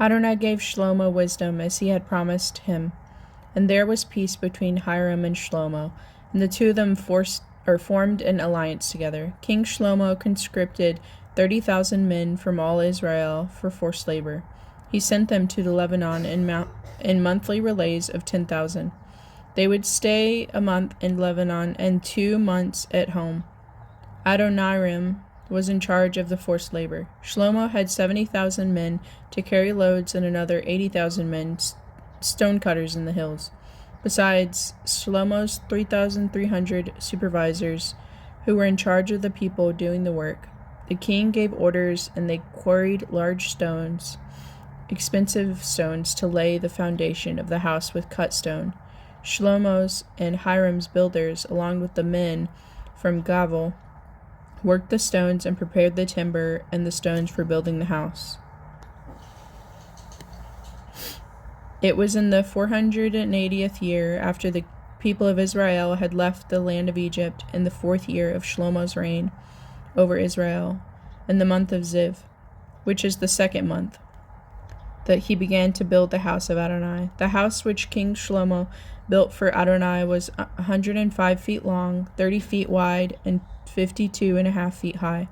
Adonai gave Shlomo wisdom as he had promised him, and there was peace between Hiram and Shlomo, and the two of them formed an alliance together. King Shlomo conscripted 30,000 men from all Israel for forced labor. He sent them to the Lebanon in monthly relays of 10,000. They would stay a month in Lebanon and 2 months at home. Adoniram was in charge of the forced labor. Shlomo had 70,000 men to carry loads and another 80,000 men, stonecutters in the hills. Besides, Shlomo's 3,300 supervisors who were in charge of the people doing the work. The king gave orders, and they quarried large stones, expensive stones, to lay the foundation of the house with cut stone. Shlomo's and Hiram's builders, along with the men from Gavel, worked the stones and prepared the timber and the stones for building the house. It was in the 480th year after the people of Israel had left the land of Egypt, in the 4th year of Shlomo's reign over Israel, in the month of Ziv, which is the 2nd month, that he began to build the house of Adonai. The house which King Shlomo built for Adonai was 105 feet long, 30 feet wide, and 52.5 feet high.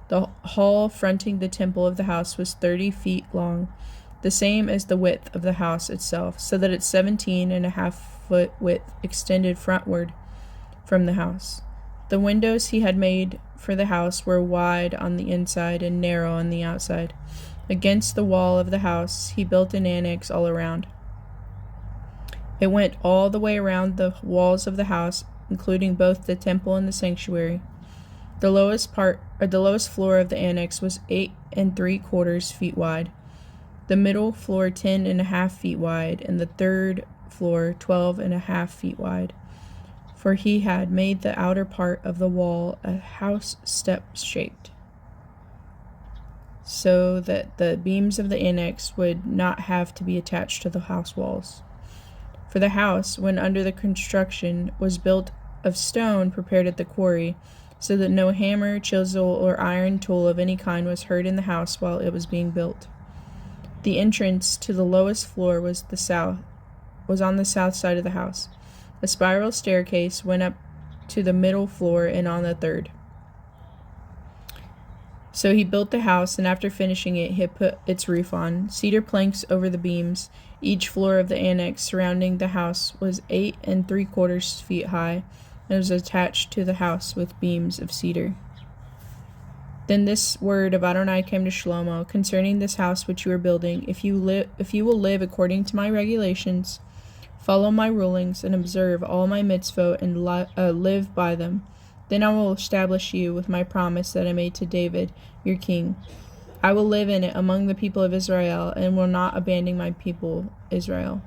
The hall fronting the temple of the house was 30 feet long, the same as the width of the house itself, so that its 17.5 foot width extended frontward from the house. The windows he had made for the house were wide on the inside and narrow on the outside. Against the wall of the house he built an annex all around. It went all the way around the walls of the house, including both the temple and the sanctuary. The lowest floor of the annex was 8 3/4 feet wide, the middle floor 10.5 feet wide, and the third floor 12.5 feet wide. For he had made the outer part of the wall a house step shaped, so that the beams of the annex would not have to be attached to the house walls. For the house, when under the construction, was built of stone prepared at the quarry, so that no hammer, chisel, or iron tool of any kind was heard in the house while it was being built. The entrance to the lowest floor was on the south side of the house. A spiral staircase went up to the middle floor and on the third. So he built the house, and after finishing it, he put its roof on, cedar planks over the beams. Each floor of the annex surrounding the house was 8 3/4 feet high, and was attached to the house with beams of cedar. Then this word of Adonai came to Shlomo concerning this house which you are building. If you will live according to my regulations, follow my rulings, and observe all my mitzvot, and live by them, then I will establish you with my promise that I made to David, your king. I will live in it among the people of Israel, and will not abandon my people Israel.